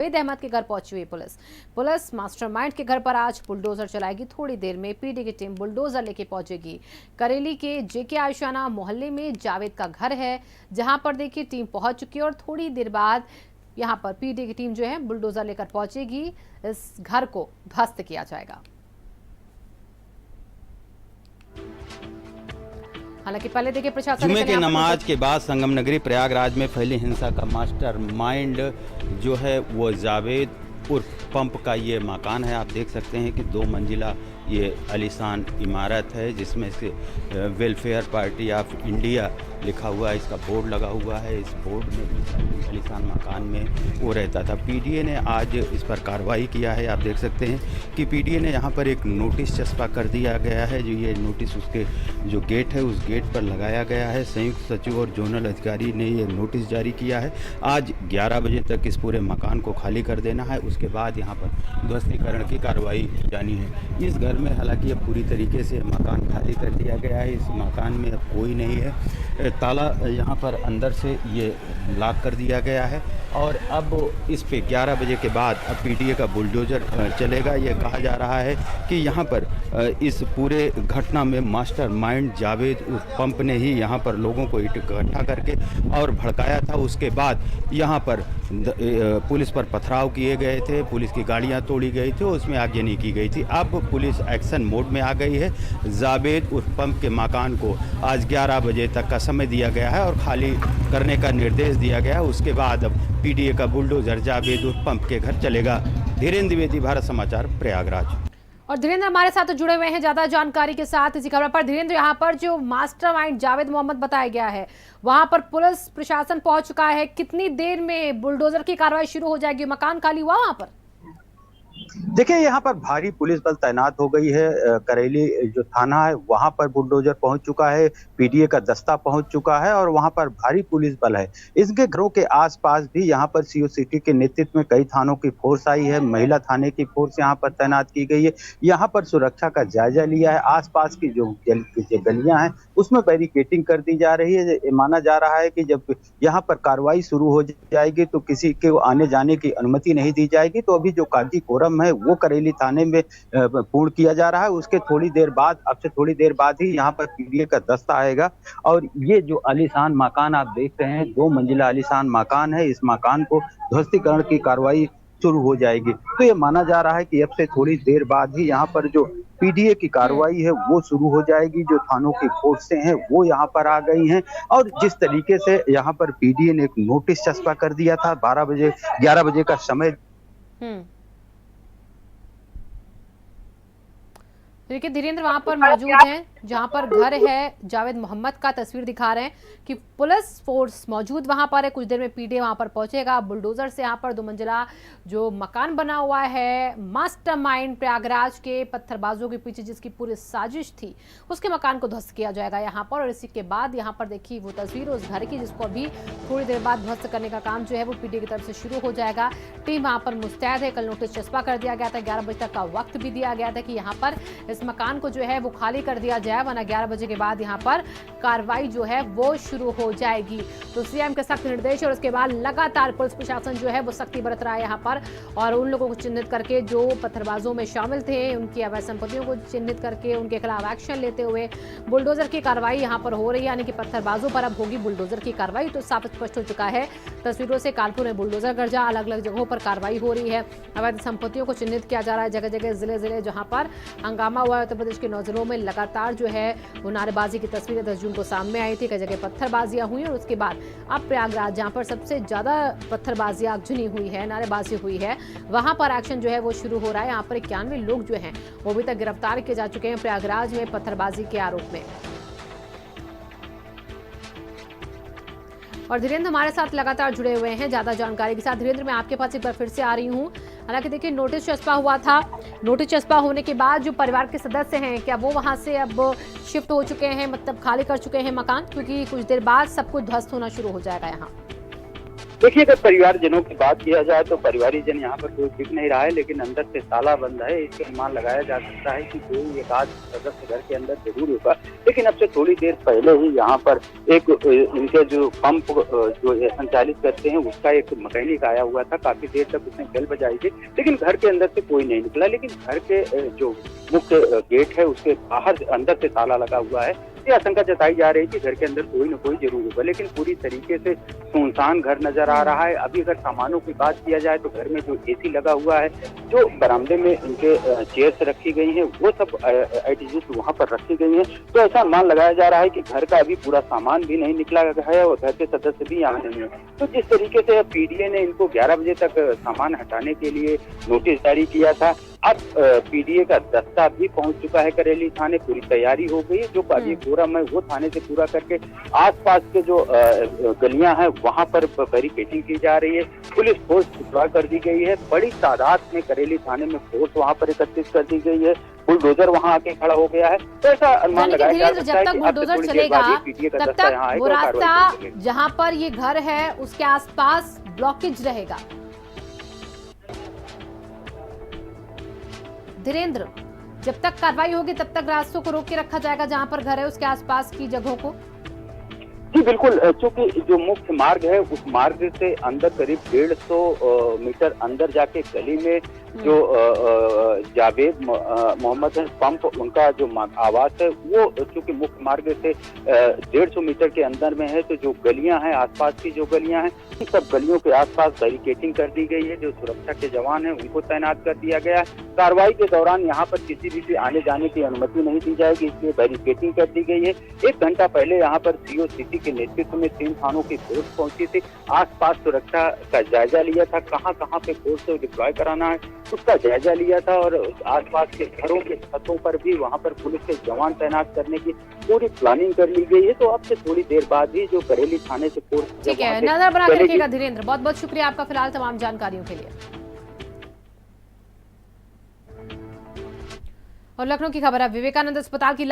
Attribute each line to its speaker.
Speaker 1: जावेद अहमद के घर पहुंची हुई पुलिस मास्टरमाइंड के घर पर आज बुलडोजर चलाएगी। थोड़ी देर में पीडी की टीम बुलडोजर लेके पहुंचेगी। करेली के जेके आशियाना मोहल्ले में जावेद का घर है, जहां पर देखिए टीम पहुंच चुकी है और थोड़ी देर बाद यहां पर पीडी की टीम जो है बुलडोजर लेकर पहुंचेगी। इस घर को ध्वस्त किया जाएगा। हालांकि पहले देखिए प्रशासन
Speaker 2: जुमे की नमाज के बाद संगम नगरी प्रयागराज में फैली हिंसा का मास्टरमाइंड जो है वो जावेद उर्फ पंप का ये मकान है। आप देख सकते हैं कि 2 मंजिला ये आलीशान इमारत है, जिसमें से वेलफेयर पार्टी ऑफ इंडिया लिखा हुआ है, इसका बोर्ड लगा हुआ है। इस बोर्ड में आलीशान मकान में वो रहता था। पीडीए ने आज इस पर कार्रवाई किया है। आप देख सकते हैं कि पीडीए ने यहाँ पर एक नोटिस चस्पा कर दिया गया है। जो ये नोटिस उसके जो गेट है उस गेट पर लगाया गया है। संयुक्त सचिव और जोनल अधिकारी ने ये नोटिस जारी किया है। आज 11 बजे तक इस पूरे मकान को खाली कर देना है। उसके बाद यहाँ पर ध्वस्तीकरण की कार्रवाई जानी है। इस घर में हालांकि अब पूरी तरीके से मकान खाली कर दिया गया है। इस मकान में अब कोई नहीं है। ताला यहाँ पर अंदर से ये लॉक कर दिया गया है और अब इस पे 11 बजे के बाद अब पीडीए का बुलडोजर चलेगा। ये कहा जा रहा है कि यहाँ पर इस पूरे घटना में मास्टरमाइंड जावेद उस पंप ने ही यहाँ पर लोगों को इकट्ठा करके और भड़काया था। उसके बाद यहाँ पर पुलिस पर पथराव किए गए थे, पुलिस की गाड़ियाँ तोड़ी गई थी, उसमें आगजनी की गई थी। अब पुलिस एक्शन मोड में आ गई है। जावेद उर्फ पंप के मकान को आज 11 बजे तक का समय दिया गया है और खाली करने का निर्देश दिया गया है। उसके बाद अब पीडीए का बुलडोजर जावेद उर्फ पंप के घर चलेगा। धीरेन्द्र द्विवेदी, भारत समाचार, प्रयागराज।
Speaker 1: और धीरेन्द्र हमारे साथ जुड़े हुए हैं ज्यादा जानकारी के साथ इसी खबर पर। धीरेन्द्र, यहाँ पर जो मास्टरमाइंड जावेद मोहम्मद बताया गया है, वहां पर पुलिस प्रशासन पहुंच चुका है। कितनी देर में बुलडोजर की कार्रवाई शुरू हो जाएगी? मकान खाली हुआ वहां पर?
Speaker 3: देखिए, यहाँ पर भारी पुलिस बल तैनात हो गई है। करेली जो थाना है वहां पर बुलडोजर पहुंच चुका है, पीडीए का दस्ता पहुंच चुका है और वहां पर भारी पुलिस बल है। इसके घरों के आसपास भी यहाँ पर सीओ सिटी के नेतृत्व में कई थानों की फोर्स आई है। महिला थाने की फोर्स यहाँ पर तैनात की गई है। यहाँ पर सुरक्षा का जायजा लिया है। आसपास की जो गलियां हैं उसमें बैरिकेटिंग कर दी जा रही है। माना जा रहा है कि जब यहाँ पर कार्रवाई शुरू हो जाएगी तो किसी के आने जाने की अनुमति नहीं दी जाएगी। तो अभी जो कागजी कोरम है वो करेली थाने में पूर्ण किया जा रहा है। उसके थोड़ी देर बाद, अब से थोड़ी देर बाद ही यहाँ पर पीडीए का दस्ता आएगा और ये जो आलीशान मकान आप देख रहे हैं, 2 मंजिला आलीशान मकान है, इस मकान को ध्वस्तीकरण की कार्रवाई शुरू हो जाएगी। तो ये माना जा रहा है कि अब से थोड़ी देर बाद ही यहाँ पर जो पीडीए की कार्रवाई है वो शुरू हो जाएगी। जो थानों की फोर्सें हैं वो यहाँ पर आ गई हैं और जिस तरीके से यहाँ पर पीडीए ने एक नोटिस चस्पा कर दिया था 11 बजे का समय।
Speaker 1: देखिए धीरेन्द्र वहां पर मौजूद हैं, जहां पर घर है जावेद मोहम्मद का। तस्वीर दिखा रहे हैं कि पुलिस फोर्स मौजूद वहां पर है। कुछ देर में पीडीए वहां पर पहुंचेगा। बुलडोजर से यहां पर 2 मंजिला जो मकान बना हुआ है, मास्टरमाइंड प्रयागराज के पत्थरबाजों के पीछे जिसकी पूरी साजिश थी, उसके मकान को ध्वस्त किया जाएगा यहाँ पर। और इसी के बाद यहाँ पर देखिए वो तस्वीर उस घर की, जिसको अभी थोड़ी देर बाद ध्वस्त करने का काम जो है वो पीडीए की तरफ से शुरू हो जाएगा। टीम वहां पर मुस्तैद है। कल नोटिस चस्पा कर दिया गया था, 11 बजे तक का वक्त भी दिया गया था कि यहाँ पर इस मकान को जो है वो खाली कर दिया जाए, वरना 11 बजे के बाद यहाँ पर कार्रवाई जो है वो शुरू हो जाएगी। तो सीएम के सख्त निर्देश और उसके बाद लगातार पुलिस प्रशासन जो है वो सख्ती बरत रहा है यहाँ पर और उन लोगों को चिन्हित करके जो पत्थरबाजों में शामिल थे, उनकी अवैध संपत्तियों को चिन्हित करके उनके खिलाफ एक्शन लेते हुए बुलडोजर की कार्रवाई यहाँ पर हो रही है। यानी कि पत्थरबाजों पर अब होगी बुलडोजर की कार्रवाई। तो साफ स्पष्ट हो चुका है तस्वीरों से, कानपुर में बुलडोजर गर्जा, अलग अलग जगहों पर कार्रवाई हो रही है। अवैध संपत्तियों को चिन्हित किया जा रहा है। जगह जगह जिले जहां पर हंगामा हुआ है। उत्तर प्रदेश के 9 जिलों में लगातार जो है वो नारेबाजी की तस्वीरें 10 जून को सामने आई थी। कई जगह पत्थरबाजियां हुई और उसके बाद अब प्रयागराज, जहां पर सबसे ज्यादा पत्थरबाजियां आगजनी हुई है, नारेबाजी हुई है, वहां पर एक्शन जो है वो शुरू हो रहा है। यहाँ पर 91 लोग जो हैं वो अभी तक गिरफ्तार किए जा चुके हैं प्रयागराज में पत्थरबाजी के आरोप में। और धीरेन्द्र हमारे साथ लगातार जुड़े हुए हैं ज्यादा जानकारी के साथ। धीरेन्द्र, मैं आपके पास एक बार फिर से आ रही हूँ। हालांकि देखिए नोटिस चस्पा हुआ था, नोटिस चस्पा होने के बाद जो परिवार के सदस्य हैं, क्या वो वहां से अब शिफ्ट हो चुके हैं, मतलब खाली कर चुके हैं मकान? क्योंकि कुछ देर बाद सब कुछ ध्वस्त होना शुरू हो जाएगा यहाँ।
Speaker 3: देखिए, अगर परिवारजनों की बात किया जाए तो परिवारीजन यहाँ पर कोई दिख नहीं रहा है, लेकिन अंदर से ताला बंद है। इसका अनुमान लगाया जा सकता है कि कोई एक आध सदस्य घर के अंदर जरूर होगा। लेकिन अब से थोड़ी देर पहले ही यहाँ पर एक इनके जो पंप जो संचालित करते हैं उसका एक मैकेनिक आया हुआ था। काफी देर तक उसने बेल बजाई थी, लेकिन घर के अंदर से कोई नहीं निकला। लेकिन घर के जो मुख्य गेट है उसके बाहर अंदर से ताला लगा हुआ है। ये आशंका जताई जा रही है कि घर के अंदर कोई न कोई जरूर होगा, लेकिन पूरी तरीके से सुनसान घर नजर आ रहा है। अभी अगर सामानों की बात किया जाए तो घर में जो एसी लगा हुआ है, जो बरामदे में इनके चेयर्स रखी गई हैं, वो सब एटीट्यूड वहां पर रखी गई हैं। तो ऐसा अनुमान लगाया जा रहा है कि घर का अभी पूरा सामान भी नहीं निकला है और घर के सदस्य भी यहाँ नहीं है। तो जिस तरीके से पीडीए ने इनको 11 बजे तक सामान हटाने के लिए नोटिस जारी किया था, अब पीडीए का दस्ता भी पहुंच चुका है करेली थाने। पूरी तैयारी हो गई है। जो अभी फोरम है वो थाने से पूरा करके आसपास के जो गलियां हैं वहां पर बैरिकेडिंग की जा रही है। पुलिस फोर्स डिप्लॉय कर दी गई है। बड़ी तादाद में करेली थाने में फोर्स वहां पर एकत्रित कर दी गई है। बुलडोजर वहां आके खड़ा हो गया है। तो ऐसा अनुमान लगाया जा सकता है
Speaker 1: जब तक बुलडोजर चलेगा तब तक वो रास्ता जहां पर ये घर है उसके आसपास ब्लॉकेज रहेगा। धीरेन्द्र, जब तक कार्रवाई होगी तब तक रास्तों को रोक के रखा जाएगा जहां पर घर है उसके आसपास की जगहों को।
Speaker 3: जी बिल्कुल, चूंकि जो मुख्य मार्ग है उस मार्ग से अंदर करीब 150 मीटर अंदर जाके गली में जो जावेद मोहम्मद पंप उनका जो आवास है वो चूंकि मुख्य मार्ग से 150 मीटर के अंदर में है। तो जो गलियां हैं आसपास की जो गलियां हैं उन सब गलियों के आसपास बैरिकेडिंग कर दी गई है। जो सुरक्षा के जवान हैं उनको तैनात कर दिया गया है। कार्रवाई के दौरान यहाँ पर किसी भी आने जाने की अनुमति नहीं दी जाएगी, इसलिए बैरिकेडिंग कर दी गई है। 1 घंटा पहले यहाँ पर सीओ सिटी के नेतृत्व में 3 थानों की फोर्स पहुंची थी। आसपास सुरक्षा का जायजा लिया था, कहां पे फोर्स को डिप्लॉय कराना है उसका जायजा लिया था। और आसपास के घरों के छतों पर भी वहां पर पुलिस के जवान तैनात करने की पूरी प्लानिंग कर ली गई है। तो अब से थोड़ी देर बाद ही जो करेली थाने से फोर्स
Speaker 1: ठीक है, नजर बना के रखिएगा धीरेन्द्र। बहुत बहुत शुक्रिया आपका फिलहाल तमाम जानकारियों के लिए। और लखनऊ की खबर है, विवेकानंद अस्पताल की